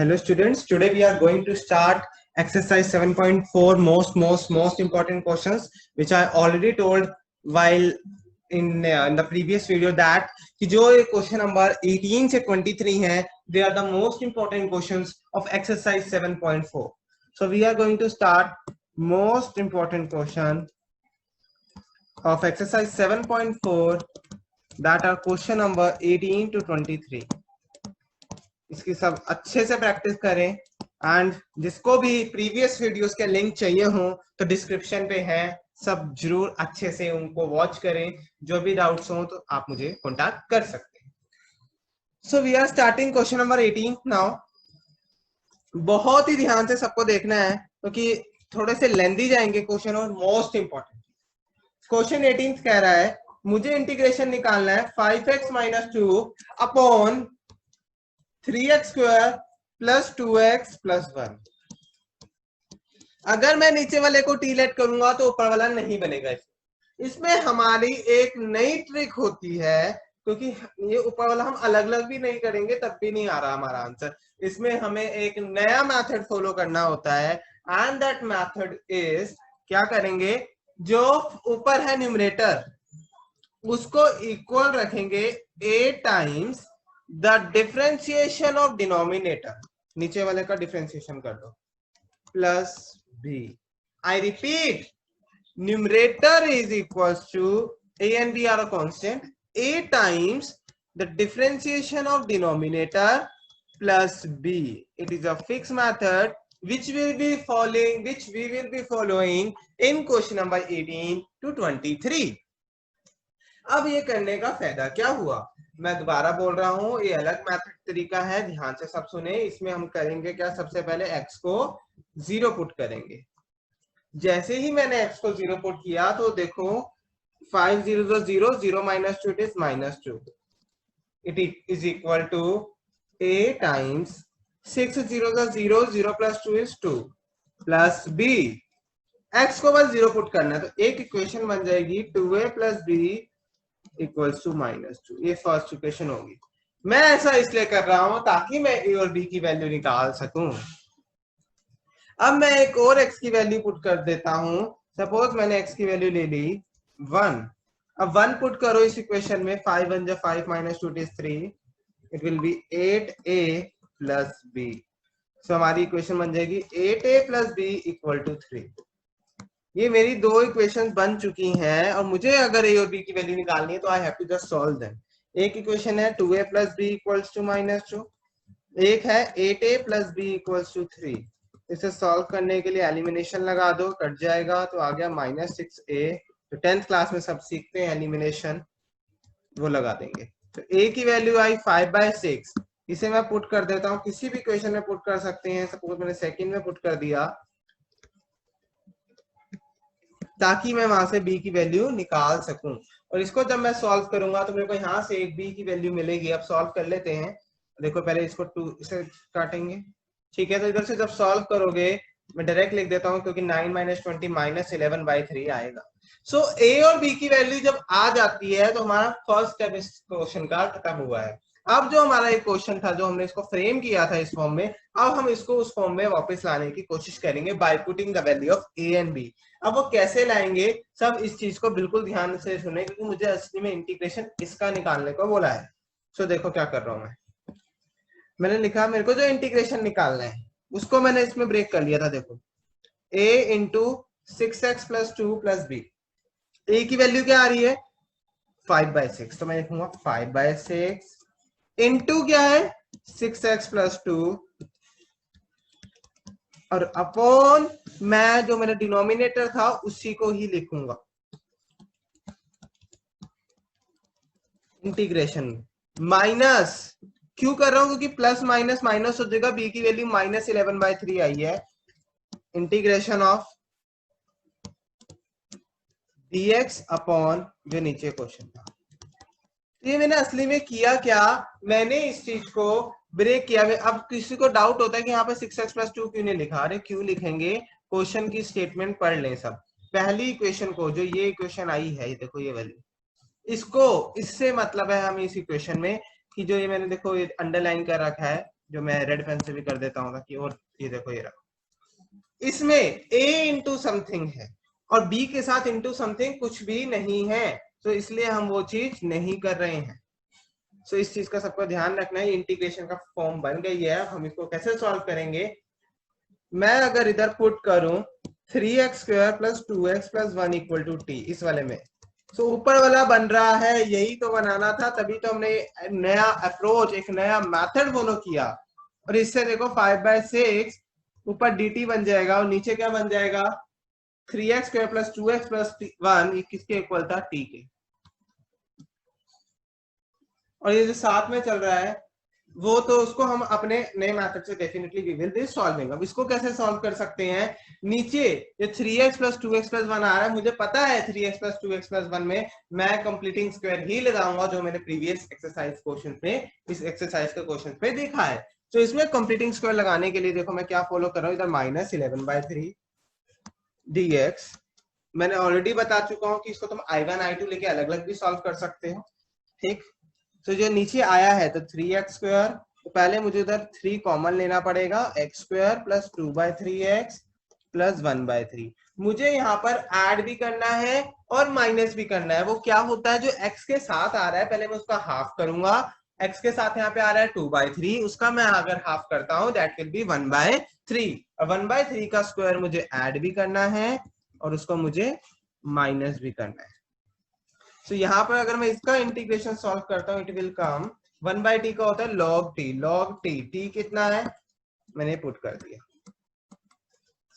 Hello students, today we are going to start exercise 7.4 most important questions which I already told while in the previous video that कि जो question number 18 से 23 हैं they are the most important questions of exercise 7.4. So we are going to start most important question of exercise 7.4 that are question number 18 to 23. इसकी सब अच्छे से practice करें and जिसको भी प्रीवियस वीडियोस के लिंक चाहिए हो तो डिस्क्रिप्शन पे है, सब जरूर अच्छे से उनको वॉच करें। जो भी डाउट्स हो तो आप मुझे कांटेक्ट कर सकते हैं। So we are starting question number 18 now. बहुत ही ध्यान से सबको देखना है क्योंकि थोड़े से लेंदी जाएंगे क्वेश्चन और मोस्ट इंपॉर्टेंट क्वेश्चन 18 कह रहा है मुझे इंटीग्रेशन निकालना है 5x - 2 upon 3x square plus 2x plus 1। अगर मैं नीचे वाले को टी लेट करूंगा तो ऊपर वाला नहीं बनेगा। इसमें हमारी एक नई ट्रिक होती है क्योंकि ये ऊपर वाला हम अलग अलग भी नहीं करेंगे तब भी नहीं आ रहा हमारा आंसर। इसमें हमें एक नया मेथड फॉलो करना होता है एंड दैट मेथड इज क्या करेंगे, जो ऊपर है न्यूमरेटर उसको इक्वल रखेंगे a times the differentiation of denominator, नीचे वाले का डिफरेंशिएशन कर दो, plus b। I repeat, numerator is equals to a and b are a constant, a times the differentiation of denominator plus b। It is a fix method which we will be following in question number 18 to 23. अब ये करने का फायदा क्या हुआ, मैं दोबारा बोल रहा हूं, ये अलग मेथड तरीका है, ध्यान से सब सुने। इसमें हम करेंगे क्या, सबसे पहले x को 0 पुट करेंगे। जैसे ही मैंने x को 0 पुट किया तो देखो 5 0 0 0 - 2 is -2, it is equal to a times 6 0 0 0 + 2 is 2 plus b। x को बस 0 पुट करना है तो एक इक्वेशन बन जाएगी 2a + b इक्वल्स टू -2। ये फर्स्ट इक्वेशन होगी। मैं ऐसा इसलिए कर रहा हूं ताकि मैं a और b की वैल्यू निकाल सकूं। अब मैं एक और x की वैल्यू पुट कर देता हूं। सपोज मैंने x की वैल्यू ले ली 1। अब 1 पुट करो इस इक्वेशन में, 5 1 = 5 - 2 is 3, it will B 8a + b। सो हमारी इक्वेशन बन जाएगी 8a + b = 3। ये मेरी दो इक्वेशंस बन चुकी हैं और मुझे अगर a और b की वैल्यू निकालनी है तो I have to just solve them. एक इक्वेशन है 2a + b = -2, एक है 8a + b = 3। इसे सॉल्व करने के लिए एलिमिनेशन लगा दो, कट जाएगा तो आ गया -6a। तो 10th क्लास में सब सीखते हैं एलिमिनेशन, वो लगा देंगे। तो a की वैल्यू आई 5/6। इसे मैं पुट कर देता हूँ, किसी भी इक्वेशन में पुट कर सकते हैं। सपोज मैंने सेकंड में पुट कर दिया ताकि मैं वहां से b की वैल्यू निकाल सकूं। और इसको जब मैं सॉल्व करूंगा तो मेरे को यहाँ से एक b की वैल्यू मिलेगी। अब सॉल्व कर लेते हैं। देखो पहले इसको 2 से काटेंगे, ठीक है। तो इधर से जब सॉल्व करोगे मैं डायरेक्ट लिख देता हूँ क्योंकि 9 - 20 - 11/3 आएगा। सो a और b की वैल्यू जब आ जाती है तो हमारा फर्स्ट स्टेप इस क्वेश्चन का खत्म हुआ है। अब जो हमारा एक क्वेश्चन था, जो हमने इसको फ्रेम किया था इस फॉर्म में, अब हम इसको उस फॉर्म में वापस लाने की कोशिश करेंगे by putting the value of a and b। अब वो कैसे लाएंगे, सब इस चीज को बिल्कुल ध्यान से सुने क्योंकि मुझे असली में इंटीग्रेशन इसका निकालने को बोला है। सो देखो क्या कर रहा हूं मैंने लिखा मेरे को जो इंटीग्रेशन निकालना है उसको मैंने इसमें ब्रेक कर लिया था। देखो a × 6x + 2 + b, a की वैल्यू क्या आ रही है 5/6, तो मैं लिखूंगा 5/6 इंटू क्या है 6x + 2 और अपॉन मैं जो मेरा डिनोमिनेटर था उसी को ही लिखूंगा इंटीग्रेशन में। माइनस क्यों कर रहा हूं, क्योंकि प्लस माइनस माइनस हो जाएगा, b की वैल्यू -11/3 आई है। इंटीग्रेशन ऑफ dx अपॉन जो नीचे क्वेश्चन था। ये मैंने असली में किया क्या, मैंने इस चीज को ब्रेक किया। अब किसी को डाउट होता है कि यहाँ पे 6x + 2 क्यों नहीं लिखा। अरे क्यों लिखेंगे, क्वेश्चन की स्टेटमेंट पढ़ लें सब। पहली इक्वेशन को, जो ये इक्वेशन आई है, ये देखो ये वैल्यू, इसको, इससे मतलब है हम इस इक्वेशन में कि जो ये मैंने देखो ये अंडरलाइन कर रखा है, जो मैं रेड पेन से भी कर देता हूँ कि, और ये देखो ये रहा, इसमें a इंटू समथिंग है और b के साथ इंटू समथिंग कुछ भी नहीं है, तो इसलिए हम वो चीज नहीं कर रहे हैं। सो इस चीज का सबको ध्यान रखना है। इंटीग्रेशन का फॉर्म बन गई है, हम इसको कैसे सॉल्व करेंगे। मैं अगर इधर पुट करूं 3x² plus 2x plus 1 equal to t इस वाले में, तो ऊपर वाला बन रहा है, यही तो बनाना था, तभी तो हमने नया अप्रोच, एक नया मेथड फॉलो किया। और इससे देखो 5/6 ऊपर dt बन जाएगा और नीचे क्या बन जाएगा 3x² प्लस 2x प्लस 1, ये किसके इक्वल था, t के। और ये जो साथ में चल रहा है वो तो उसको हम अपने नए मेथड से definitely we will be solving. अब इसको कैसे सॉल्व कर सकते हैं, नीचे ये 3x प्लस 2x प्लस 1 आ रहा है, मुझे पता है 3x प्लस 2x प्लस 1 में मैं कंप्लीटिंग स्क्वायर ही लगाऊंगा, जो मैंने प्रीवियस एक्सरसाइज क्वेश्चन में, इस एक्सरसाइज के क्वेश्चन पे देखा है। तो इसमें कंप्लीटिंग स्क्वायर लगाने के लिए देखो मैं क्या फॉलो कर रहा हूँ, इधर -11/3 dx। मैंने ऑलरेडी बता चुका हूँ कि इसको तुम i1 i2 लेके अलग अलग भी सॉल्व कर सकते हो, ठीक। तो जो नीचे आया है तो 3x², तो पहले मुझे उधर 3 कॉमन लेना पड़ेगा, x² प्लस 2/3x प्लस 1/3। मुझे यहाँ पर ऐड भी करना है और माइनस भी करना है। वो क्या होता है, जो x के साथ आ रहा है पहले मैं उसका हाफ करूंगा, x के साथ यहाँ पे आ रहा है 2/3, उसका मैं अगर हाफ करता हूँ दैट विल बी 1/3। और 1/3 का स्क्वायर मुझे ऐड भी करना है और उसको मुझे माइनस भी करना है। तो यहाँ पर अगर मैं इसका इंटीग्रेशन सॉल्व करता हूँ, इट विल कम 1/t का होता है log t, t कितना है मैंने पुट कर दिया।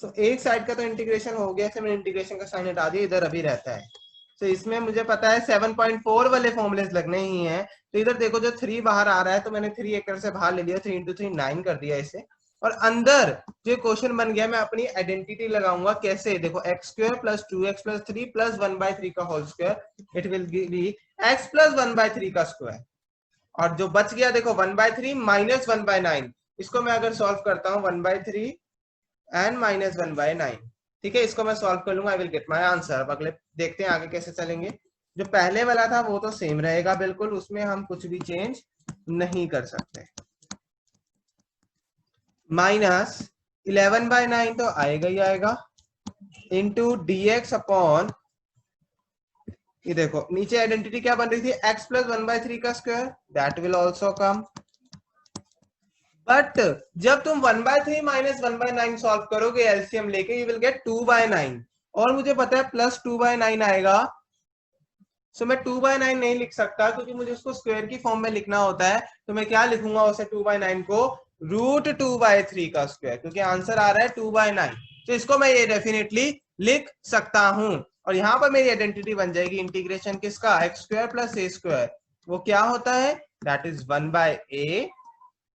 तो एक साइड का तो इंटीग्रेशन हो गया, मैंने इंटीग्रेशन का साइन हटा दिया, इधर अभी रहता है। तो इसमें मुझे पता है 7.4 वाले फॉर्मूले लगने ही हैं। तो इधर देखो जो 3 बाहर आ रहा है तो मैंने 3 एक तरह से बाहर ले लिया, 3 × 3 9 कर दिया इसे। और अंदर जो क्वेश्चन बन गया मैं अपनी आइडेंटिटी लगाऊंगा, कैसे देखो x² plus 2x plus 3 plus 1/3 का whole square, it will be x plus 1/3 का स्क्वायर। और जो बच गया देखो 1/3 माइनस 1/9, इसको मैं अगर सॉल्व करता हूँ 1/3 एंड माइनस 1/9, ठीक है, इसको मैं सॉल्व कर लूंगा, आई विल गेट माय आंसर। अब अगले देखते हैं आगे कैसे चलेंगे। जो पहले वाला था वो तो सेम रहेगा बिल्कुल, उसमें हम कुछ भी चेंज नहीं कर सकते। -11/9 तो आएगा ही आएगा, इंटू dx अपॉन, ये देखो नीचे आइडेंटिटी क्या बन रही थी, x प्लस 1/3 का square, that will also come. But जब तुम 1/3 माइनस 1/9 सॉल्व करोगे एलसीएम लेके, यू विल गेट 2/9, और मुझे पता है प्लस 2/9 आएगा। सो मैं 2/9 नहीं लिख सकता क्योंकि मुझे उसको स्क्वायर की फॉर्म में लिखना होता है। तो मैं क्या लिखूंगा उसे 2/9 को, √2/3 का स्क्वायर, क्योंकि आंसर आ रहा है 2/9। तो इसको मैं ये डेफिनेटली लिख सकता हूं। और यहाँ पर मेरी आइडेंटिटी बन जाएगी इंटीग्रेशन किसका, x² प्लस a², वो क्या होता है, that is 1/a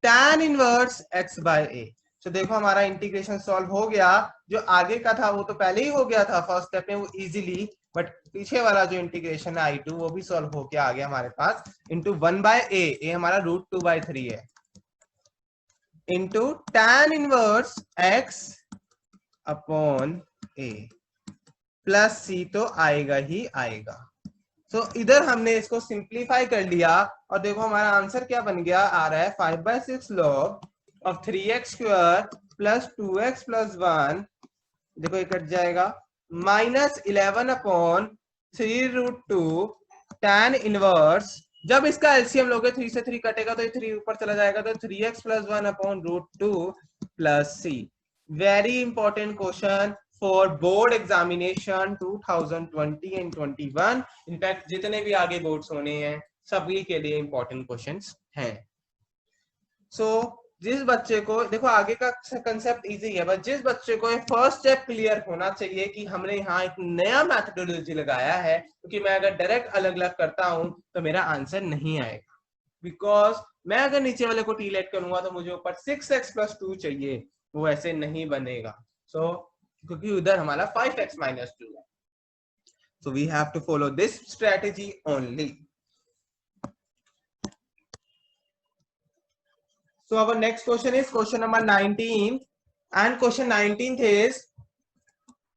tan inverse x/a। तो देखो हमारा इंटीग्रेशन सॉल्व हो गया। जो आगे का था वो तो पहले ही हो गया था फर्स्ट स्टेप में, वो इजीली, बट पीछे वाला जो इंटीग्रेशन है I2 वो भी सॉल्व होके आ गया हमारे पास, इंटू 1/a, ए हमारा √2/3 है, into tan inverse x upon a plus c, तो आएगा ही आएगा। तो इधर हमने इसको सिंप्लीफाई कर लिया और देखो हमारा आंसर क्या बन गया, आ रहा है 5/6 log of 3x² plus 2x plus 1, देखो ये कट जाएगा, -11 अपॉन 3√2 tan इनवर्स। जब इसका एलसीएम लोगे 3 से 3 कटेगा तो ये 3 ऊपर चला जाएगा, तो 3x plus 1 upon √2 plus c। Very important question for board examination 2020 and 21। In fact जितने भी आगे बोर्ड्स होने हैं सभी के लिए इंपॉर्टेंट क्वेश्चंस हैं। सो जिस बच्चे को, देखो आगे का कंसेप्ट इजी है, बस जिस बच्चे को फर्स्ट स्टेप क्लियर होना चाहिए कि हमने यहाँ एक नया मैथडोलॉजी लगाया है, क्योंकि मैं अगर डायरेक्ट अलग अलग करता हूं तो मेरा आंसर नहीं आएगा, बिकॉज मैं अगर नीचे वाले को टी लेट करूंगा तो मुझे ऊपर 6x प्लस 2 चाहिए, वो ऐसे नहीं बनेगा। सो क्योंकि उधर हमारा 5x माइनस 2 है, so we have to follow this strategy only. So our next question is question number 19, and question 19th is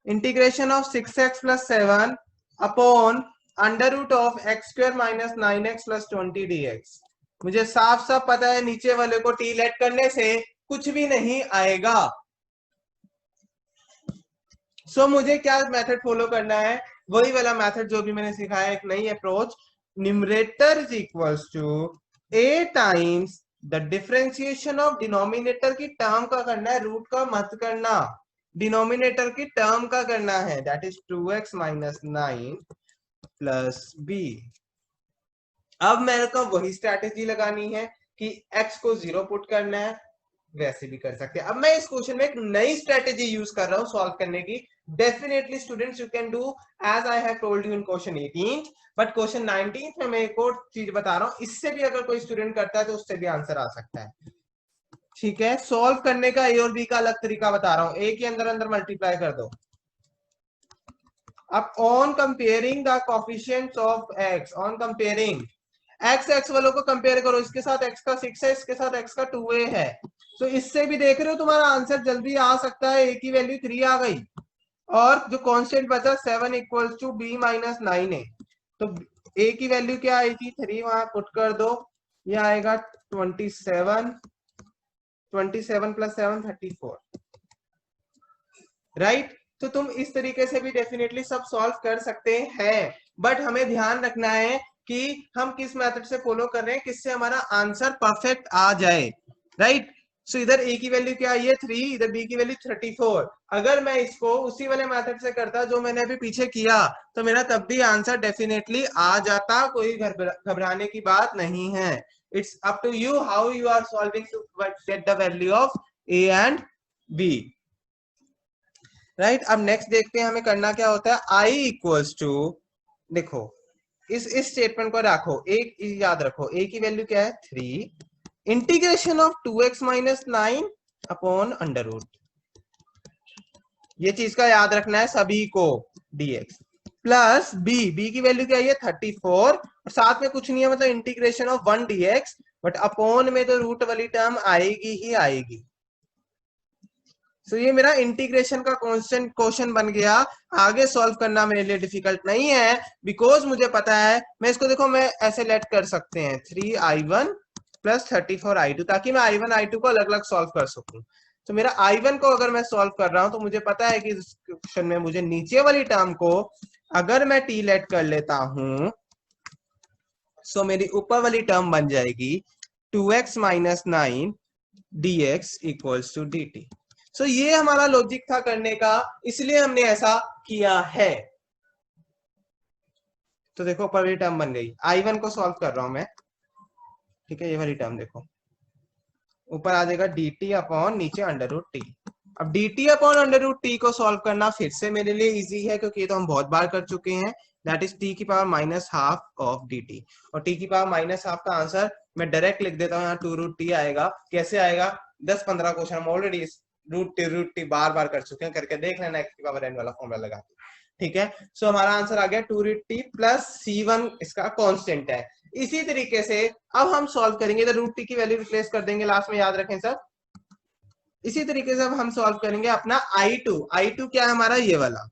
integration of 6x plus 7 upon under root of x² minus 9x plus 20 dx. मुझे साफ साफ पता है नीचे वाले को T late करने से कुछ भी नहीं आएगा। सो मुझे क्या मेथड फॉलो करना है, वही वाला मेथड जो भी मैंने सिखाया, एक नई approach. Numerator is equals to a times the differentiation of denominator की टर्म का करना है, रूट का मत करना, डिनोमिनेटर की टर्म का करना है, that is 2x minus 9 plus b. अब मेरे को वही स्ट्रैटेजी लगानी है कि x को 0 पुट करना है, वैसे भी कर सकते हैं। अब मैं इस क्वेश्चन में एक नई स्ट्रेटेजी यूज कर रहा हूं सॉल्व करने की। Definitely students you can do as I have told you in question 18, but question 19 में मैं एक और चीज बता रहा हूं, इससे भी अगर कोई स्टूडेंट करता है तो उससे भी आंसर आ सकता है। ठीक है, सॉल्व करने का ए और बी का अलग तरीका बता रहा हूं, ए के अंदर अंदर मल्टीप्लाई कर दो। अब on comparing the coefficients of x, on comparing x वालों को कंपेयर करो, इसके साथ एक्स का 6 है, इसके साथ एक्स का 2a है, तो इससे भी देख रहे हो तुम्हारा आंसर जल्दी आ सकता है। ए की वैल्यू 3 आ गई और जो कांस्टेंट बचा 7 इक्वल्स टू b माइनस 9 है, तो ए की वैल्यू क्या आएगी, 3 वहां पुट कर दो, ये आएगा 27, 27 प्लस 7 34, राइट। तो तुम इस तरीके से भी डेफिनेटली सब सॉल्व कर सकते हैं, बट हमें ध्यान रखना है कि हम किस मेथड से फॉलो कर रहे हैं, किससे हमारा आंसर परफेक्ट आ जाए, राइट। सो इधर ए की वैल्यू क्या आई है 3, इधर बी की वैल्यू 34। अगर मैं इसको उसी वाले मेथड से करता जो मैंने अभी पीछे किया, तो मेरा तब भी आंसर डेफिनेटली आ जाता, कोई घबराने की बात नहीं है। It's up to you how you are solving to get the value of a and b, right. अब नेक्स्ट देखते हैं हमें करना क्या होता है। आई इक्वल्स टू, देखो इस स्टेटमेंट को रखो, एक याद रखो, ए की वैल्यू क्या है 3, integration of 2x minus 9 upon under root, ये चीज का याद रखना है सभी को, dx प्लस बी की वैल्यू क्या है 34 और साथ में कुछ नहीं है, मतलब integration of 1 dx, but upon में तो रूट वाली टर्म आएगी ही आएगी। तो ये मेरा इंटीग्रेशन का कांस्टेंट क्वेश्चन बन गया। आगे सॉल्व करना मेरे लिए डिफिकल्ट नहीं है, बिकॉज मुझे पता है मैं इसको, देखो मैं ऐसे लेट कर सकते हैं 3i1 प्लस 34i2, ताकि मैं i1 i2 को अलग अलग सॉल्व कर सकूं। तो मेरा i1 को अगर मैं सॉल्व कर रहा हूं तो मुझे पता है कि इस क्वेश्चन में मुझे नीचे वाली टर्म को अगर मैं टी लेट कर लेता हूं, सो मेरी ऊपर वाली टर्म बन जाएगी 2x minus 9 dx equals to dt। So ये हमारा लॉजिक था करने का, इसलिए हमने ऐसा किया है। तो देखो ऊपर वाली टर्म बन गई, i1 को सॉल्व कर रहा हूं मैं, ठीक है, ये वाली टर्म देखो ऊपर आ जाएगा dt अपॉन नीचे अंडर रूट टी। अब dt upon under root t को सॉल्व करना फिर से मेरे लिए इजी है, क्योंकि ये तो हम बहुत बार कर चुके हैं, दैट इज t की power minus half of dt, और t की पावर माइनस हाफ का आंसर मैं डायरेक्ट लिख देता हूँ, यहाँ 2 रूट टी आएगा। कैसे आएगा, 10-15 क्वेश्चन हम ऑलरेडी रूट टी बार बार कर चुके हैं, करके देख लेना x की पावर n वाला फॉर्मूला लगा के, ठीक है। सो हमारा आंसर आ गया 2 रूट टी प्लस c1 इसका कांस्टेंट है। इसी तरीके से अब हम सॉल्व करेंगे, तो रूट टी की वैल्यू रिप्लेस कर देंगे लास्ट में, याद रखें सर। इसी तरीके से अब हम सॉल्व करेंगे अपना i2 क्या है हमारा, ये वाला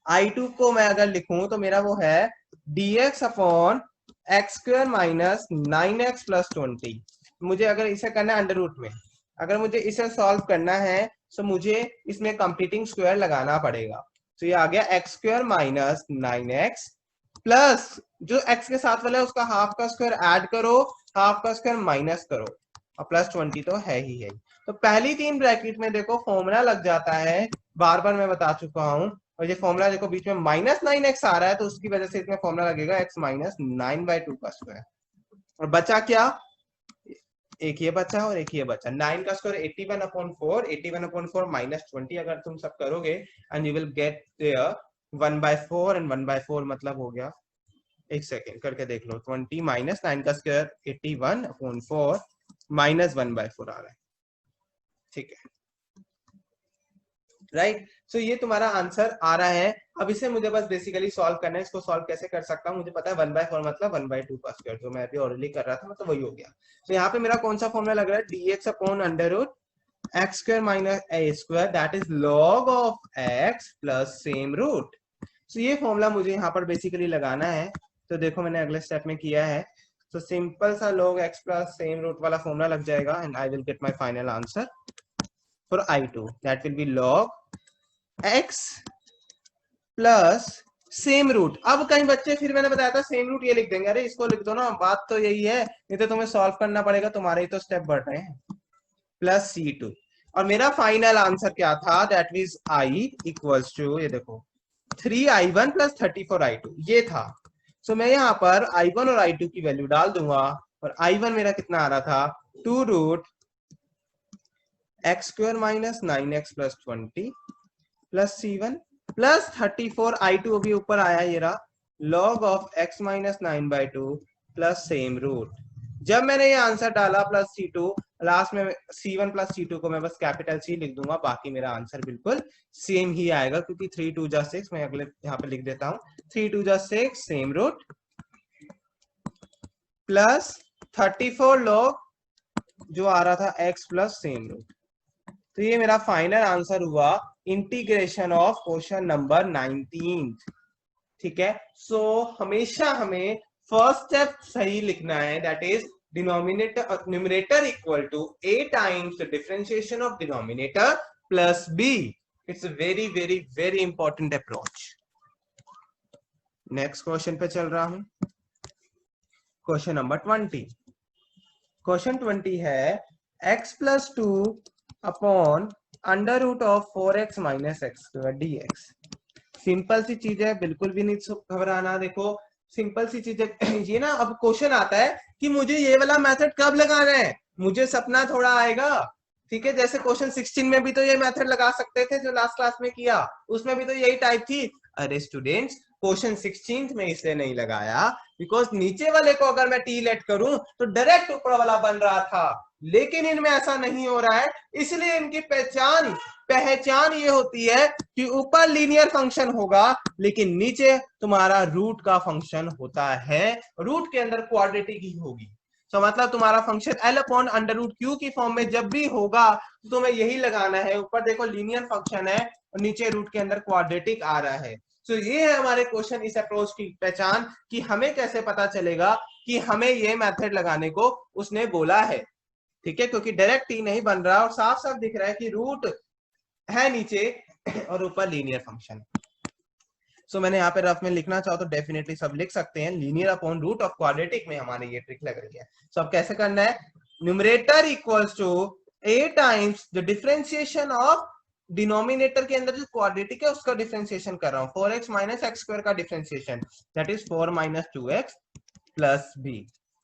i2 को मैं अगर लिखूं तो मेरा वो है dx upon x square minus 9x plus 20। मुझे अगर इसे करना है अंडर रूट में, अगर मुझे इसे सॉल्व करना है तो मुझे इसमें कंप्लीटिंग स्क्वायर लगाना पड़ेगा। तो ये आ गया x square minus 9x plus जो x के साथ वाला है उसका हाफ का स्क्वायर ऐड करो, हाफ का स्क्वायर माइनस करो, और प्लस 20 तो है ही है। तो पहली 3 ब्रैकेट में देखो फॉर्मूला लग जाता है, बार बार मैं बता चुका हूं, और ये फॉर्मूला देखो बीच में माइनस 9x आ रहा है, तो उसकी वजह से इसमें फॉर्मूला लगेगा x माइनस 9/2 का स्क्वायर। और बचा क्या, एक ये बचा और एक ये बचा, 9 का स्क्वायर 81/4, 81/4 माइनस 20 अगर तुम सब करोगे and you will get 1/4 and 1/4 मतलब हो गया, एक सेकेंड करके देख लो, 20 माइनस 9 का स्क्वायर 81/4 माइनस 1/4 आ रहा है, ठीक है, राइट। सो ये तुम्हारा आंसर आ रहा है। अब इसे मुझे बस बेसिकली सॉल्व करना है। इसको सॉल्व कैसे कर सकता हूँ, मुझे पता है 1/4 मतलब 1/2 का स्क्वायर, जो मैं अभी ऑलरेडी कर रहा था, मतलब वही हो गया। तो यहाँ पे मेरा कौन सा फॉर्मूला लग रहा है, dx upon under root x square minus a square, that is log of x plus same root. तो ये फॉर्मूला मुझे यहाँ पर बेसिकली लगाना है। तो देखो मैंने अगले स्टेप में किया है, तो सिंपल सा log x plus same root वाला फॉर्मूला लग जाएगा and I will get my final answer for I2 that will be log x plus same root. अब कहीं बच्चे फिर मैंने बताया था सेम रूट ये लिख देंगे, अरे इसको लिख दो ना, बात तो यही है, नहीं तो तुम्हें सॉल्व करना पड़ेगा, तुम्हारे ही तो स्टेप बढ़ रहे हैं। प्लस C2 और मेरा फाइनल आंसर क्या था, that means I equals to, ये देखो 3I1 प्लस 34I2 ये था। सो मैं यहाँ पर I1 और I2 की वैल्यू डाल दूंगा और I1 मेरा कितना आ रहा था 2 root x square minus 9x plus 20 plus C1 plus 34I2 अभी ऊपर आया ये रहा log of x minus 9/2 plus same root. जब मैंने ये आंसर डाला प्लस C2, लास्ट में C1 प्लस C2 को मैं बस कैपिटल C लिख दूंगा, बाकी मेरा आंसर बिल्कुल सेम ही आएगा क्योंकि 3 2 जा 6, मैं अगले यहाँ पे लिख देता हूँ 3 2 जा 6 सेम रूट प्लस 34 log जो आ रहा था x प्लस सेम रूट। तो ये मेरा फाइनल आंसर हुआ इंटीग्रेशन ऑफ क्वेश्चन नंबर 19। ठीक है, सो हमेशा हमें फर्स्ट स्टेप सही लिखना है, that is denominator numerator equal to a times the differentiation of denominator plus b। It's a very very very important approach. Next question पे चल रहा हूं, क्वेश्चन नंबर 20। क्वेश्चन 20 है x plus 2 upon under root of 4x minus x square dx। Simple सी चीज है, बिल्कुल भी नहीं घबराना। देखो सिंपल सी चीज है ये ना। अब क्वेश्चन आता है कि मुझे ये वाला मेथड कब लगाना है, मुझे सपना थोड़ा आएगा। ठीक है, जैसे क्वेश्चन 16 में भी तो ये मेथड लगा सकते थे जो लास्ट क्लास में किया, उसमें भी तो यही टाइप थी। अरे स्टूडेंट्स, क्वेश्चन 16 में इसलिए नहीं लगाया बिकॉज नीचे वाले को अगर मैं टी लेट करूं तो डायरेक्ट ऊपर वाला बन रहा था, लेकिन इनमें ऐसा नहीं हो रहा है। इसलिए इनकी पहचान ये होती है कि ऊपर लीनियर फंक्शन होगा लेकिन नीचे तुम्हारा रूट का फंक्शन होता है, रूट के अंदर क्वाड्रेटिक ही होगी। तो मतलब तुम्हारा function L upon under root q की फॉर्म में जब भी होगा तो तुम्हें यही लगाना है। ऊपर देखो लीनियर फंक्शन है और नीचे रूट के अंदर क्वाड्रेटिक आ रहा है। तो ये है हमारे क्वेश्चन, इस अप्रोच की पहचान कि हमें कैसे पता चलेगा कि हमें ये मेथड लगाने को उसने बोला है। ठीक है, क्योंकि डायरेक्ट ही नहीं बन रहा और साफ साफ दिख रहा है कि रूट है नीचे और ऊपर लीनियर फंक्शन। सो मैंने यहाँ पे रफ में लिखना चाहो तो डेफिनेटली सब लिख सकते हैं, linear upon root of quadratic में हमारे ये ट्रिक लग रही है। सो अब कैसे करना है, numerator equals to a times the differentiation of denominator के अंदर जो क्वाड्रेटिक है उसका डिफरेंशिएशन कर रहा हूँ, 4x माइनस एक्स स्क्वायर का differentiation, that is 4 minus 2x plus b।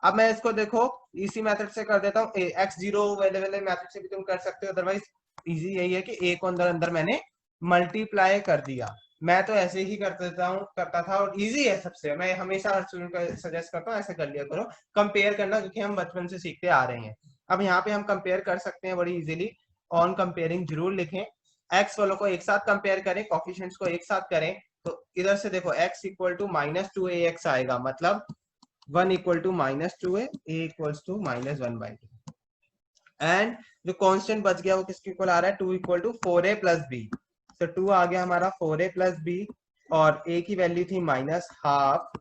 अब मैं इसको देखो इसी मेथड से कर देता हूँ, x0 वाले मेथड से भी तुम कर सकते हो, अदरवाइज इजी यही है कि a को अंदर अंदर मैंने मल्टीप्लाई कर दिया। मैं तो ऐसे ही करता था और इजी है सबसे। मैं हमेशा हर स्टूडेंट को सजेस्ट करता हूँ ऐसे कर लिया करो, कंपेयर करना, क्योंकि हम बचपन से सीखते आ रहे हैं। अब यहाँ पे हम कंपेयर कर सकते हैं बड़ी इजीली, ऑन कंपेयरिंग जरूर लिखें, एक्स वालों को एक साथ कंपेयर करें, कोफिशिएंट्स को एक साथ करें। तो इधर से देखो x equal to minus 2ax आएगा, मतलब 1 equal to minus 2a, a equals to minus 1/2 and जो कांस्टेंट बच गया वो किसके इक्वल आ रहा है, 2 equal to 4a plus b। तो 2 आ गया हमारा 4a प्लस b और a की वैल्यू थी माइनस हाफ।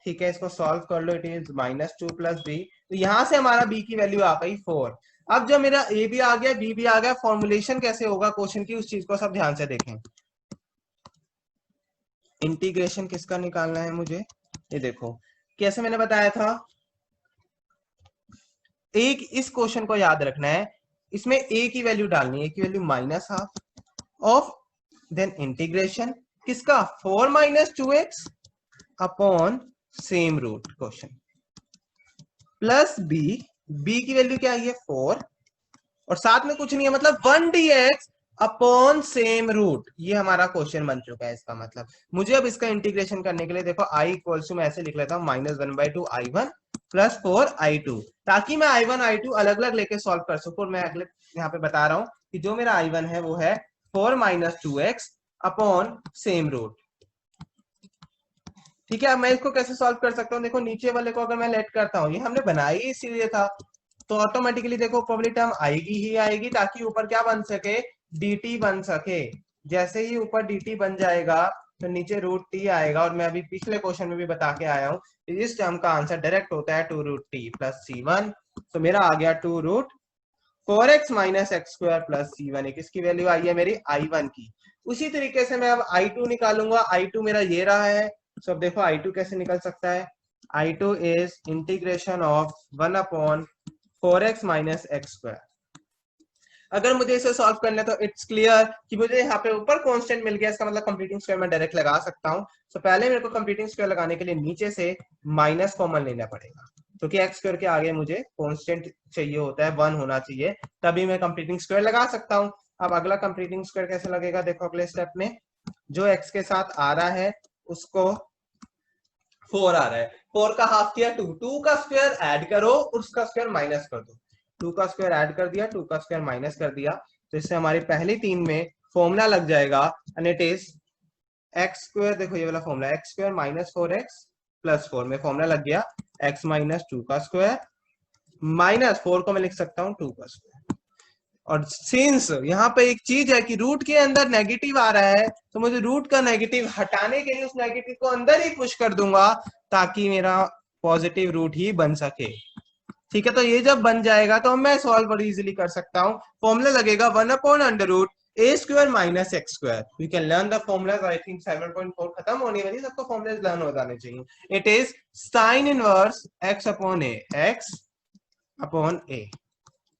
ठीक है, इसको सॉल्व कर लो, it is minus 2 plus b। तो यहां से हमारा b की वैल्यू आ गई 4। अब जब मेरा a भी आ गया b भी आ गया, फॉर्मुलेशन कैसे होगा क्वेश्चन की उस चीज को सब ध्यान से देखें। इंटीग्रेशन किसका निकालना है मुझे, ये देखो कैसे मैंने बताया था। एक इस क्वेश्चन को याद रखना है, इसमें a की वैल्यू डालनी है, a की value minus half of then integration किसका 4 minus 2x upon same root question plus b, b की वैल्यू क्या है 4 और साथ में कुछ नहीं है, मतलब 1 dx अपॉन सेम रूट। ये हमारा क्वेश्चन बन चुका है। इसका मतलब मुझे अब इसका इंटीग्रेशन करने के लिए देखो i इक्वल्स टू मैं ऐसे लिख लेता हूँ माइनस 1/2 i1 प्लस 4 i2, ताकि मैं i1 i2 अलग अलग लेके सॉल्व कर सकूं। मैं अगले यहाँ पे बता रहा हूँ कि जो मेरा i1 है वो है 4 minus 2x upon same root. ठीक है, अब मैं इसको कैसे सॉल्व कर सकता हूँ, देखो नीचे वाले को अगर मैं लेट करता हूँ, ये हमने बनाई इसीलिए था, तो ऑटोमेटिकली देखो प्रोबेबिलिटी टर्म आएगी ही आएगी, ताकि ऊपर क्या बन सके dt बन सके। जैसे ही ऊपर dt बन जाएगा तो नीचे रूट टी आएगा, और मैं अभी पिछले क्वेश्चन में भी बता के आया हूँ इस टर्म का आंसर डायरेक्ट होता है 2 रूट टी प्लस C1। तो मेरा आ गया 2 root 4x minus x square plus C1। एक इसकी वैल्यू आई है मेरी I1 की। उसी तरीके से मैं अब I2 निकालूंगा। I2 मेरा ये रहा है। तो अब देखो I2 कैसे निकल सकता है। I2 is integration of 1 upon 4x minus x square. अगर मुझे इसे सॉल्व करना है तो इट्स क्लियर कि मुझे यहाँ पे ऊपर कांस्टेंट मिल गया, इसका मतलब कंप्लीटिंग स्क्वायर मैं डायरेक्ट लगा सकता हूँ। तो पहले मेरे को कंप्लीटिंग स्क्वायर लगाने के लिए नीचे से माइनस कॉमन लेना पड़ेगा, क्योंकि एक्स स्क्वायर के आगे मुझे कांस्टेंट चाहिए होता है, 1 होना चाहिए, तभी मैं कंप्लीटिंग स्क्वायर लगा सकता हूँ। अब अगला कंप्लीटिंग स्क्वायर कैसे लगेगा, देखो अगले स्टेप में जो एक्स के साथ आ रहा है उसको 4 आ रहा है, 4 का हाफ किया 2, 2 का स्क्वायर ऐड करो और उसका स्क्वायर माइनस कर दो। 2 का स्क्वायर ऐड कर दिया, 2 का स्क्वायर माइनस कर दिया, तो इससे हमारी पहली 3 में फॉर्मूला लग जाएगा, and it is x square. देखो ये वाला formula x square minus 4x plus 4 में फॉर्मूला लग गया x माइनस 2 का स्क्वायर माइनस 4 को मैं लिख सकता हूँ 2 का स्क्वायर। और सिंस यहाँ पे एक चीज है कि रूट के अंदर नेगेटिव आ रहा है, तो मुझे रूट का नेगेटिव हटाने के लिए उस नेगेटिव को अंदर ही पुश कर दूंगा ताकि मेरा पॉजिटिव रूट ही बन सके। ठीक है, तो ये जब बन जाएगा तो मैं सॉल्व बड़ी इजीली कर सकता हूँ। फॉर्मूला लगेगा 1 upon under root a square minus x square. You can learn the formulas. I think 7.4 खत्म होने वाली, सबको फॉर्मूलाज लर्न हो जाने चाहिए। It is sine inverse x upon A, x upon A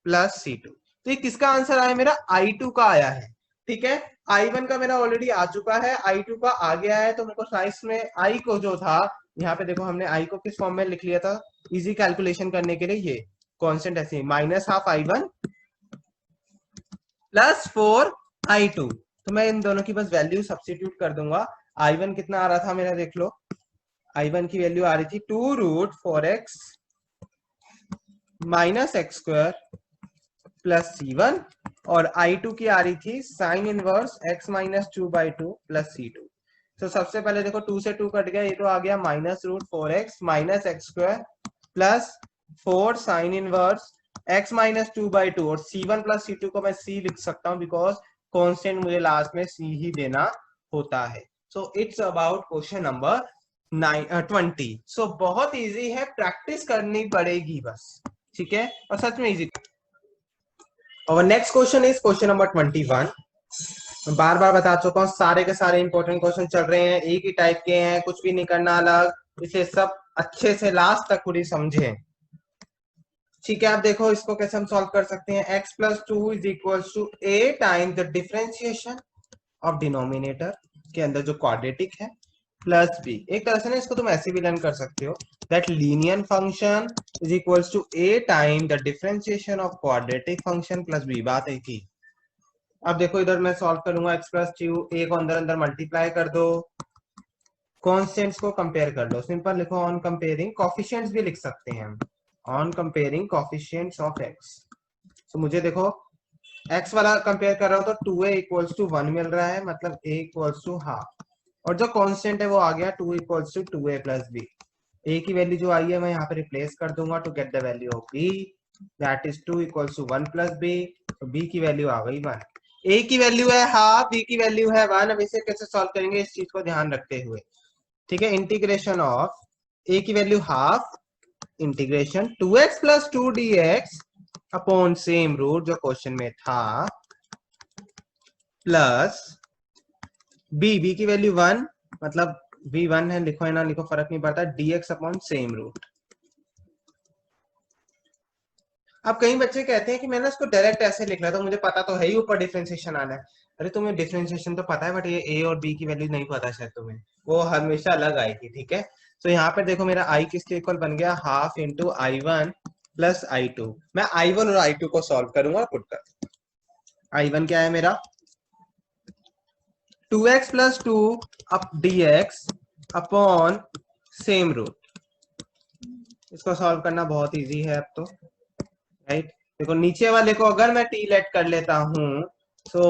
plus C2। तो ये किसका आंसर आया, मेरा I2 का आया है। ठीक है, I1 का मेरा ऑलरेडी आ चुका है, I2 का आ गया है, तो मेरे को साइंस में I को जो था, यहाँ पे देखो हमने I को किस फॉर्म में लिख लिया था इजी कैलकुलेशन करने के लिए, ये कांस्टेंट ऐसे minus half I1 plus 4 I2। तो मैं इन दोनों की बस वैल्यू सब्स्टिट्यूट कर दूंगा। I1 कितना आ रहा था मेरा, देख लो, I1 की वैल्यू आ रही थी 2 root 4x minus x square plus C1, और I2 की आ रही थी sine inverse x minus 2/2 plus C2। तो सबसे पहले देखो 2 से 2 कट गया, ये तो आ गया minus root 4x minus x square plus 4 sine inverse x minus 2/2, और C1 प्लस C2 को मैं C लिख सकता हूँ बिकॉज कांस्टेंट मुझे लास्ट में C ही देना होता है। So it's about question number 20। सो बहुत इजी है, प्रैक्टिस करनी पड़ेगी बस। ठीक है, और सच में इजी। और next question is question number 21। मैं बार बार बता चुका हूँ, सारे के सारे इंपॉर्टेंट क्वेश्चन चल रहे हैं, एक ही टाइप के हैं, कुछ भी नहीं करना अलग, इसे सब अच्छे से लास्ट तक पूरी समझे। ठीक है, आप देखो इसको कैसे हम सॉल्व कर सकते हैं। x plus 2 is equal to a time the differentiation of denominator के अंदर जो क्वाड्रेटिक है प्लस b। एक तरह से ना इसको तुम ऐसे भी लर्न कर सकते हो, that linear function is equal to a time the differentiation of quadratic function plus b। बात है कि अब देखो इधर मैं सॉल्व करूंगा, x प्लस 2, a को अंदर अंदर मल्टीप्लाई कर दो, कॉन्स्टेंट्स को कंपेयर कर लो, सिंपल लिखो ऑन कंपेयरिंग, कोफिशिएंट्स भी लिख सकते हैं हम, on comparing coefficients of x। तो मुझे देखो x वाला कंपेयर कर रहा हूं तो 2a इक्वल्स टू 1 मिल रहा है, मतलब a इक्वल्स टू हाफ, और जो कांस्टेंट है वो आ गया 2 equals to 2a plus b। a की वैल्यू जो आई है मैं यहाँ पे रिप्लेस कर दूंगा to get the value of b, that is 2 equals to 1 plus b। तो b की वैल्यू आ गई 1, a की वैल्यू है हाफ, b की वैल्यू है 1। अब इसे कैसे सॉल्व करेंगे इस चीज को ध्यान रखते हुए। ठीक है, इंटीग्रेशन ऑफ a की value half integration 2x plus 2 dx upon same root जो क्वेश्चन में था प्लस b की वैल्यू 1, मतलब b 1 है, लिखो है ना लिखो फर्क नहीं पड़ता, dx अपॉन सेम रूट। अब कई बच्चे कहते हैं कि मैंने इसको डायरेक्ट ऐसे लिख रहा था, मुझे पता तो है ही ऊपर डिफरेंशिएशन आना है। अरे तुम्हें डिफरेंशिएशन तो पता है, बट ये a और b की वैल्यू नहीं पता शायद तुम्हें, वो हमेशा अलग आएगी। ठीक है, तो यहाँ पर देखो मेरा i किसके इक्वल बन गया, half into I1 plus I2। मैं I1 और I2 को सॉल्व करूंगा, पुट कर। I1 क्या है मेरा 2x plus 2 up dx upon same root. इसको सॉल्व करना बहुत इजी है अब तो, राइट। देखो नीचे वाले को अगर मैं टी लेट कर लेता हूं तो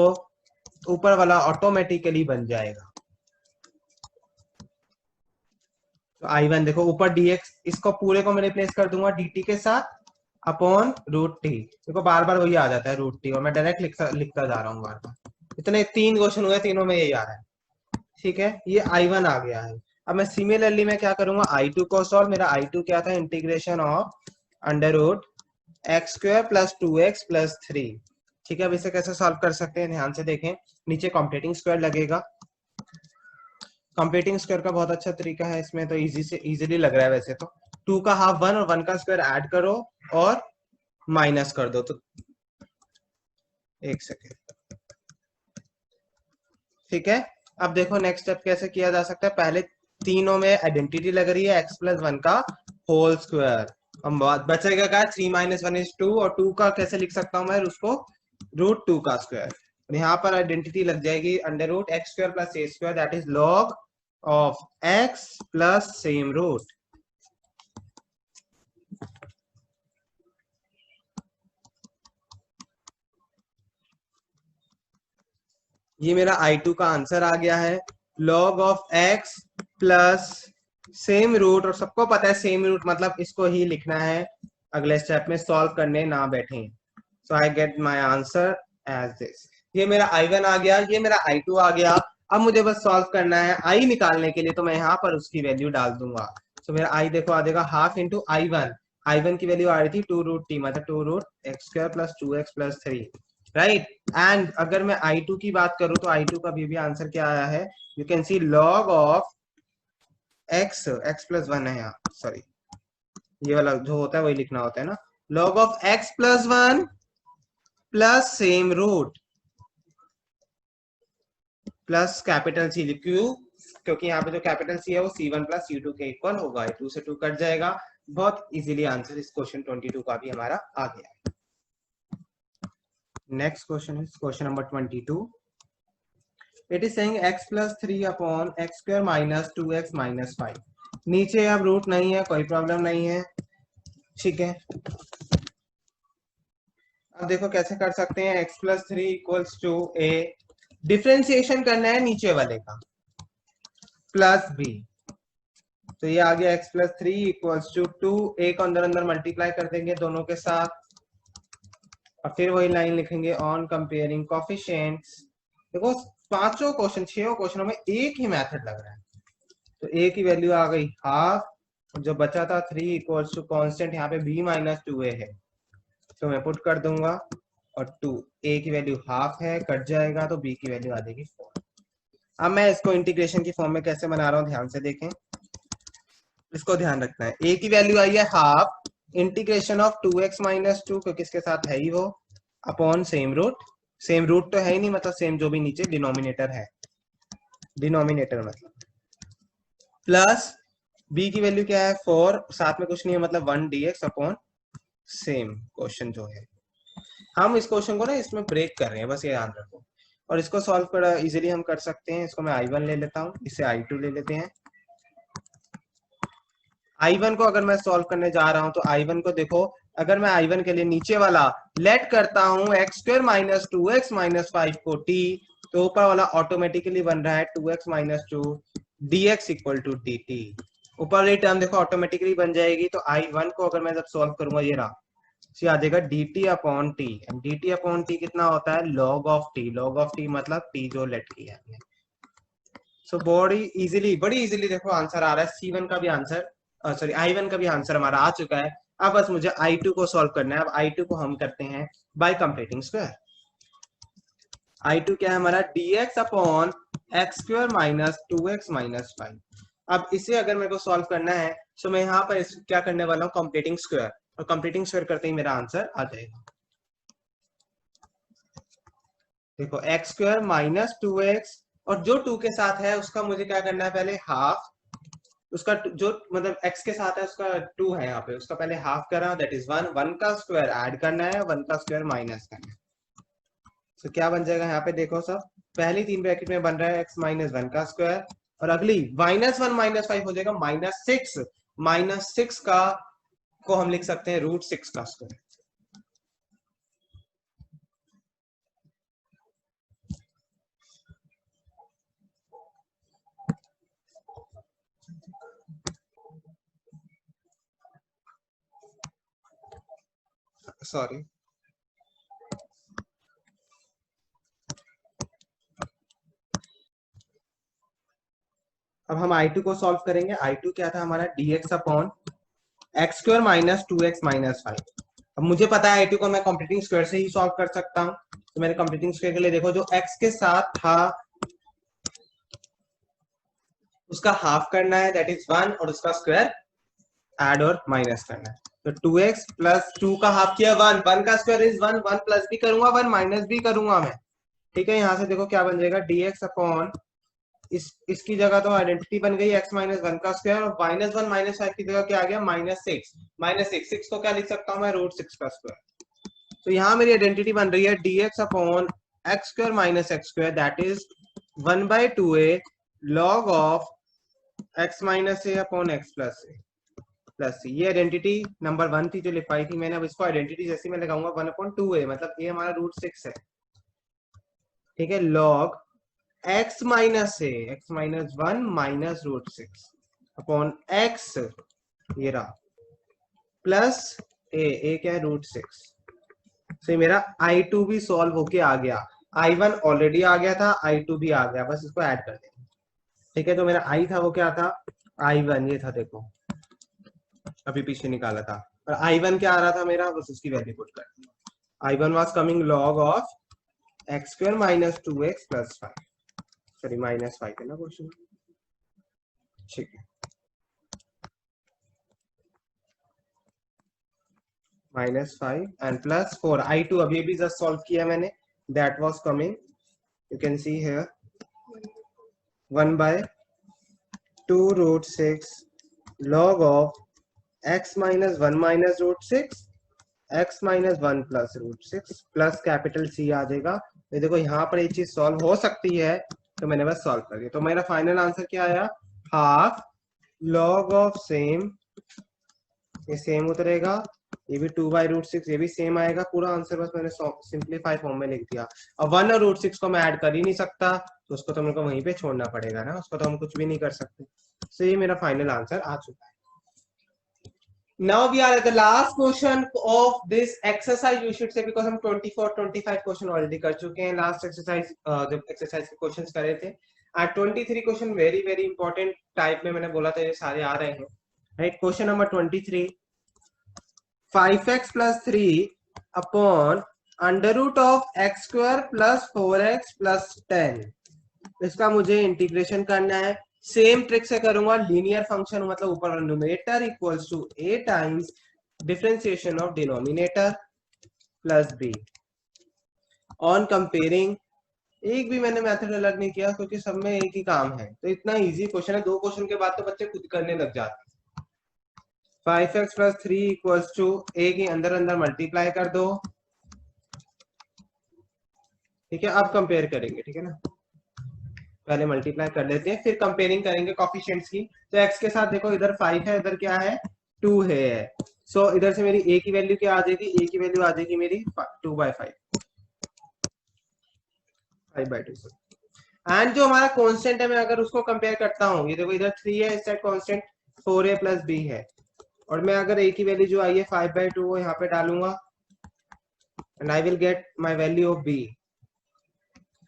ऊपर वाला ऑटोमेटिकली बन जाएगा। तो I1 देखो ऊपर dx, इसको पूरे को मैं रिप्लेस कर दूंगा dt के साथ अपॉन रूट टी। देखो बार बार वही आ जाता है रूट टी, और मैं डायरेक्ट लिखता जा रहा हूँ बार बार। इतने 3 क्वेश्चन हुए, तीनों में यही आ रहा है। ठीक है, ये I1 आ गया है। अब मैं सिमिलरली मैं क्या करूंगा, I2 को सॉल्व। मेरा I2 क्या था, integration of under root x square plus 2x+3। ठीक है, अब इसे कैसे सॉल्व कर सकते हैं, ध्यान से देखें। नीचे कॉम्प्लीटिंग स्क्वायर लगेगा। कॉम्प्लीटिंग स्क्वायर का बहुत अच्छा तरीका है इसमें, तो इजी से इजीली लग रहा है वैसे तो। 2 का हाफ 1 और 1 का स्क्वायर ऐड करो और माइनस कर दो, तो एक सेकेंड। ठीक है, अब देखो नेक्स्ट स्टेप कैसे किया जा सकता है। पहले तीनों में आइडेंटिटी लग रही है, x+1 का होल स्क्वायर। अब बचेगा क्या, 3 - 1 = 2, और 2 का कैसे लिख सकता हूं मैं, उसको √2 का स्क्वायर। यहाँ पर आइडेंटिटी लग जाएगी under root x square plus a square, that is log of x plus same root. ये मेरा I2 का आंसर आ गया है, log of x plus same root. और सबको पता है सेम रूट मतलब इसको ही लिखना है, अगले स्टेप में सॉल्व करने ना बैठे। So I get my answer as this. ये मेरा I1 आ गया, ये मेरा I2 आ गया। अब मुझे बस सॉल्व करना है I निकालने के लिए, तो मैं यहाँ पर उसकी वैल्यू डाल दूंगा। तो मेरा I देखो आ जाएगा हाफ इंटू I1। I1 की वैल्यू आ रही थी 2√t, मतलब 2√x² plus 2x+3, right. And अगर मैं I2 की बात करूं तो I2 का भी आंसर क्या आया है, you can see log of x+1 है यहाँ, सॉरी ये वाला जो होता है वही लिखना होता है ना, log of x+1 plus same root plus capital C Q, क्योंकि यहाँ पे जो कैपिटल सी है वो C1 प्लस C2 के इक्वल होगा। 2 से 2 कट जाएगा। बहुत इजीली आंसर इस क्वेश्चन 22 का भी हमारा आ गया। Next question is question number 22। It is saying x+3/x² - 2x - 5। नीचे अब रूट नहीं है, कोई प्रॉब्लम नहीं है, ठीक है। अब देखो कैसे कर सकते हैं, x+3 = a, डिफ्रेंसिएशन करना है नीचे वाले का, प्लस b। तो ये आ गया x+3 = 2, a को अंदर अंदर मल्टीप्लाई कर देंगे दोनों के साथ, और फिर वही लाइन लिखेंगे ऑन कंपेयरिंग कोफिशिएंट्स। देखो पांचों क्वेश्चन, छह क्वेश्चनों में एक ही मेथड लग रहा है। तो a की वैल्यू आ गई हाफ, जो बचा था 3 = कांस्टेंट, यहाँ पे b - 2a है, तो मैं पुट कर दूंगा, और 2 a की वैल्यू हाफ है, कट जाएगा तो b की वैल्यू आ जाएगी 4। अब मैं इसको इंटीग्रेशन की फॉर्म में कैसे बना रहा हूँ, ध्यान से देखें, इसको ध्यान रखना है। a की वैल्यू आई है हाफ, इंटीग्रेशन ऑफ 2x - 2, क्योंकि इसके साथ है ही वो, upon same root. Same root तो है ही नहीं, मतलब सेम जो भी नीचे डिनोमिनेटर है, डिनोमिनेटर मतलब, प्लस b की वैल्यू क्या है 4, साथ में कुछ नहीं है मतलब 1 dx अपॉन सेम क्वेश्चन जो है। हम इस क्वेश्चन को ना इसमें ब्रेक कर रहे हैं, बस ये ध्यान रखो। और इसको सॉल्व कर इजीली हम कर सकते हैं। इसको मैं I1 ले लेता हूँ, इसे I2 ले लेते हैं। I1 को अगर मैं सॉल्व करने जा रहा हूं तो I1 को देखो, अगर मैं I1 के लिए नीचे वाला लेट करता हूं x² - 2x - 5 को t, तो ऊपर वाला ऑटोमेटिकली बन रहा है 2x - 2 dx = dt। ऊपर वाली टर्म देखो ऑटोमेटिकली बन जाएगी। तो I1 को अगर मैं जब सॉल्व करूंगा, ये रहा, आ जाएगा dt/t। dt/t कितना होता है, log of t। log of t मतलब t जो लेट किया है। सो बड़ी इजीली देखो आंसर आ रहा है। C1 का भी आंसर, सॉरी I1 का भी आंसर हमारा आ चुका है। अब बस मुझे I2 को सॉल्व करना है। अब I2 को हम करते हैं बाय कंप्लीटिंग स्क्वायर। I2 क्या है हमारा, dx/x² - 2x - 5। अब इसे अगर मेरे को सॉल्व करना है, तो मैं यहाँ पर क्या करने वाला हूँ, कंप्लीटिंग स्क्वायर, और कंप्लीटिंग स्क्वायर करते ही मेरा आंसर आ जाएगा। देखो x² - 2x, और जो 2 के साथ है उसका मुझे क्या करना है, पहले हाफ, उसका जो मतलब x के साथ है उसका 2 है यहाँ पे, उसका पहले हाफ करा, दैट इज 1। 1 का स्क्वायर ऐड करना है, 1 का स्क्वायर माइनस करना है। तो क्या बन जाएगा यहाँ पे, देखो सब, पहली 3 ब्रैकेट में बन रहा है x - 1 का स्क्वायर, और अगली -1 - 5 हो जाएगा -6। -6 का को हम लिख सकते हैं √6 का स्क्वायर। सॉरी, हम I2 को सॉल्व करेंगे। I2 क्या था हमारा, dx upon x square minus 2x minus 5। अब मुझे पता है I2 को मैं कंप्लीटिंग स्क्वायर से ही सॉल्व कर सकता हूँ, तो मैंने कंप्लीटिंग स्क्वायर के लिए देखो जो x के साथ था उसका हाफ करना है, दैट इज 1, और उसका स्क्वायर ऐड और माइनस करना है। तो 2x प्लस 2 का हाफ किया 1, 1 का स्क्वायर इज 1, 1 प्लस भी करूंगा 1 माइनस भी करूंगा मैं, ठीक है। यहाँ से देखो क्या बन जाएगा, dx अपॉन इसकी जगह तो आइडेंटिटी बन गई x माइनस 1 का स्क्वायर, और माइनस 1 माइनस 5 की जगह क्या आ गया, -6। -6 को क्या लिख सकता हूँ मैं, √6 का स्क्वायर। तो यहाँ मेरी आइडेंटिटी बन रही है dx upon x square minus x square, that is 1/2a log of x minus a upon x plus a plus ये आइडेंटिटी नंबर 1 थी जो लिखवाई थी मैंने। अब इसको आइडेंटिटी जैसे मैं लगाऊंगा 1/2a, मतलब ये हमारा √6 है, ठीक है। log x minus a, x minus 1 minus √6 upon x, ये रहा, प्लस a क्या है, √6। तो मेरा I2 भी सॉल्व होके आ गया, I1 ऑलरेडी आ गया था, I2 भी आ गया, बस इसको ऐड कर देंगे, ठीक है। तो मेरा I था वो क्या था, I1 ये था, देखो अभी पीछे निकाला था, और I1 क्या आ रहा था मेरा, बस उसकी वैल्यू पुट कर दी। I1 was coming log of x square minus 2x plus 5, sorry -5 है ना क्वेश्चन, ठीक है। -5 एंड प्लस 4, I2 अभी भी जस्ट सॉल्व किया मैंने, that was coming, you can see here 1/2 √6 log of x minus 1 minus √6 x minus 1 plus √6 plus capital C आ जाएगा। ये देखो यहाँ पर ये चीज सॉल्व हो सकती है, तो मैंने बस सॉल्व कर दिया। तो मेरा फाइनल आंसर क्या आया, हाफ log ऑफ सेम, ये सेम उतरेगा, ये भी 2/√6, ये भी सेम आएगा। पूरा आंसर बस मैंने सिंपलीफाई फॉर्म में लिख दिया। अब 1 और √6 को मैं ऐड कर ही नहीं सकता, तो उसको तो मेरे को वहीं पे छोड़ना पड़ेगा ना, उसको तो हम कुछ भी नहीं कर सकते। तो ये मेरा फाइनल आंसर आ चुका है। Now we are at the last question of this exercise, you should say, because हम 24-25 क्वेश्चन ऑलरेडी कर चुके हैं। लास्ट एक्सरसाइज जब एक्सरसाइज के क्वेश्चंस करे थे, 23 question very very important type में मैंने बोला था ये सारे आ रहे हैं, right. Question number 23, 5x plus 3 upon under root of x square plus 4x plus 10, इसका मुझे इंटीग्रेशन करना है। सेम ट्रिक से करूंगा, लीनियर फंक्शन मतलब ऊपर वाला numerator equals to a times differentiation of denominator plus b on comparing. एक भी मैंने मेथड अलग नहीं किया क्योंकि सब में एक ही काम है, तो इतना इजी क्वेश्चन है। 2 क्वेश्चन के बाद तो बच्चे खुद करने लग जाते हैं। 5x plus 3 equals to a के अंदर अंदर मल्टीप्लाई कर दो, ठीक है। अब कंपेयर करेंगे, ठीक है ना, पहले मल्टीप्लाई कर लेते हैं फिर कंपेयरिंग करेंगे कोफिशिएंट्स की। तो x के साथ देखो इधर 5 है, इधर क्या है 2 है, सो इधर से मेरी a की वैल्यू क्या आ जाएगी, a की वैल्यू आ जाएगी मेरी 2/5, 5/2। एंड जो हमारा कांस्टेंट है, मैं अगर उसको कंपेयर करता हूँ, ये देखो इधर 3 है, इस side constant 4a plus b है, और मैं अगर a की वैल्यू जो आई है 5/2 वो यहाँ पे डालूंगा, and I will get my value of b।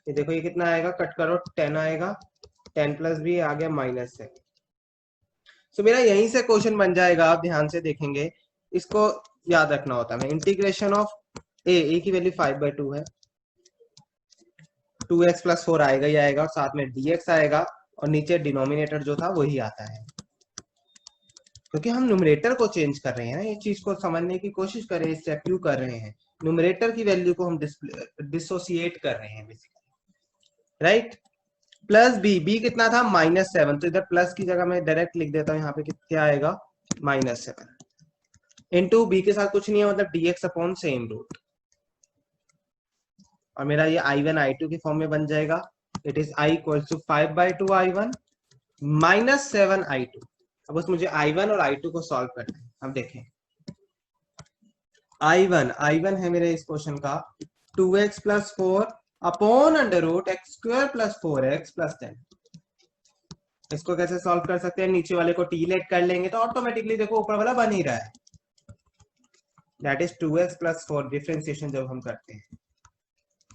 ये देखो ये कितना आएगा, कट करो 10 आएगा, 10 प्लस b आ गया -7। सो मेरा यहीं से क्वेश्चन बन जाएगा, आप ध्यान से देखेंगे, इसको याद रखना होता है। इंटीग्रेशन ऑफ a की वैल्यू 5/2 है, 2x प्लस 4 आएगा ही आएगा, और साथ में dx आएगा, और नीचे डिनोमिनेटर जो था वही आता है, क्योंकि हम न्यूमरेटर को चेंज कर रहे हैं ना। ये चीज को समझने की कोशिश करें, इस स्टेप क्यों कर रहे हैं, न्यूमरेटर की वैल्यू को हम डिसोसिएट कर रहे हैं बेसिकली, राइट। प्लस b कितना था, -7, तो इधर प्लस की जगह मैं डायरेक्ट लिख देता हूँ, यहाँ पे क्या आएगा -7 इंटू b के साथ कुछ नहीं है, मतलब dx अपॉन सेम रूट, और मेरा ये I1 I2 के फॉर्म में बन जाएगा। It is I equals to 5/2 I1 -7 I2। अब बस मुझे I1 और I2 को सॉल्व करना है। अब देखें, I1 है मेरे इस क्वेश्चन का 2x plus 4 upon under root x square plus 4x plus 10। इसको कैसे सॉल्व कर सकते हैं, नीचे वाले को टी लेट कर लेंगे तो ऑटोमेटिकली देखो ऊपर वाला बन ही रहा है, that is 2x plus 4 differentiation जब हम करते हैं,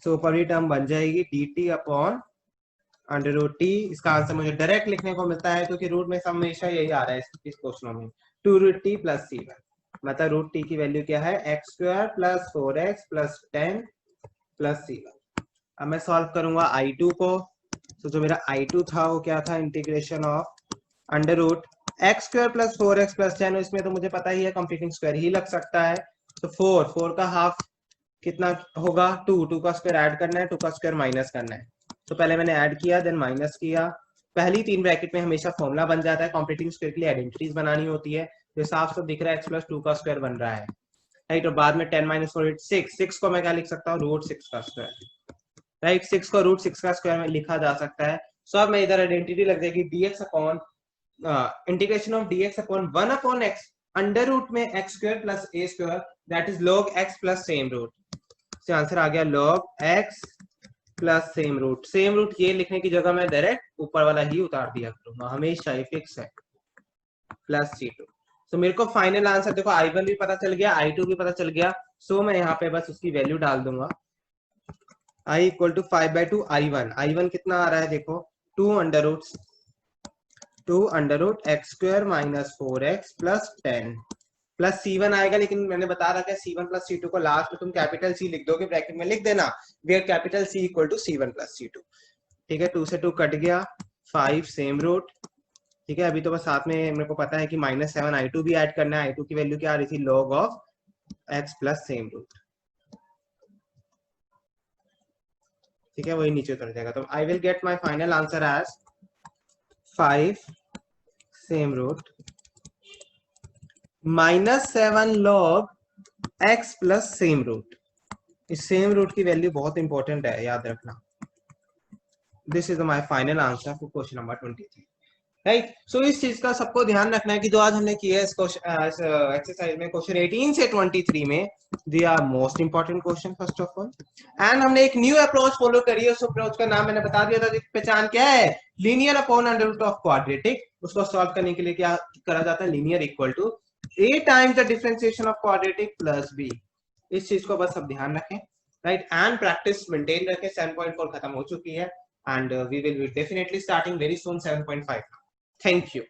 तो ऊपर ही टर्म बन जाएगी dt upon under root t. इसका आंसर मुझे डायरेक्ट लिखने को मिलता है क्योंकि रूट में हमेशा यही आ रहा है इस क्वेश्चनों में, 2 रूट टी प्लस सी1। मतलब रूट टी की वैल्यू क्या है, x square plus 4x plus 10 plus सी1। अब मैं सॉल्व करूंगा I2 को। तो जो मेरा I2 था वो क्या था, integration of under root x square plus 4x plus 10। इसमें तो मुझे पता ही है कंप्लीटिंग स्क्वायर ही लग सकता है। तो 4 का हाफ कितना होगा, 2 का स्क्वायर ऐड करना है, 2 का स्क्वायर माइनस करना है। तो पहले मैंने ऐड किया देन माइनस किया। पहली 3 ब्रैकेट में हमेशा फॉर्मूला बन जाता है, कंप्लीटिंग स्क्वायर के लिए आइडेंटिटीज बनानी होती है। तो साफ साफ दिख रहा है x प्लस 2 का स्क्वायर बन रहा है, राइट। और बाद में 10 माइनस 4 6 को मैं क्या लिख सकता हूँ, रूट 6 का स्क्वायर, राइट। 6 को रूट 6 का स्क्वायर में लिखा जा सकता है। सो अब मैं इधर आइडेंटिटी लग जाएगी dx upon integration of dx upon 1 upon x under root में x square plus a square that is log x plus same root. से आंसर आ गया log x plus same root. Same root ये लिखने की जगह मैं डायरेक्ट ऊपर वाला ही उतार दिया करूंगा, हमेशा ही फिक्स है, प्लस C2। तो मेरे को फाइनल आंसर देखो I1 भी पता चल गया, I2 भी पता चल गया। सो मैं यहाँ पे बस उसकी वैल्यू डाल दूंगा, I equal to 5/2 I1। I1 कितना आ रहा है देखो, 2 under root x square minus 4x plus 10 plus C1 आएगा। लेकिन मैंने बता रखा है C1 प्लस C2 को लास्ट में तुम कैपिटल C लिख दोगे, ब्रैकेट में लिख देना where capital C equal to C1 plus C2। ठीक है, 2 से 2 कट गया, 5 सेम रूट। ठीक है, अभी तो बस साथ में मेरे को पता है कि -7 I2 भी ऐड करना है। I2 की वैल्यू क्या आ रही थी, log of x plus same root. ठीक है, वही नीचे उतर जाएगा। तो I will get my final answer as 5 same root -7 log x plus same root. इस सेम रूट की वैल्यू बहुत इंपॉर्टेंट है, याद रखना। This is my final answer for question number 23, right. So इस चीज का सबको ध्यान रखना है कि जो आज हमने किया है इस एक्सरसाइज में, क्वेश्चन 18 से 23 में, they are most important question first of all. And हमने एक न्यू अप्रोच फॉलो करी है। उस अप्रोच का नाम मैंने बता दिया था, पहचान क्या है, linear upon under root of quadratic. उसको सॉल्व करने के लिए क्या करा जाता है, linear equal to a times the differentiation of quadratic plus b। इस चीज को बस सब ध्यान रखें, राइट। एंड प्रैक्टिस मेंटेन रखें। 7.4 खत्म हो चुकी है and we will be definitely starting very soon 7.5। Thank you.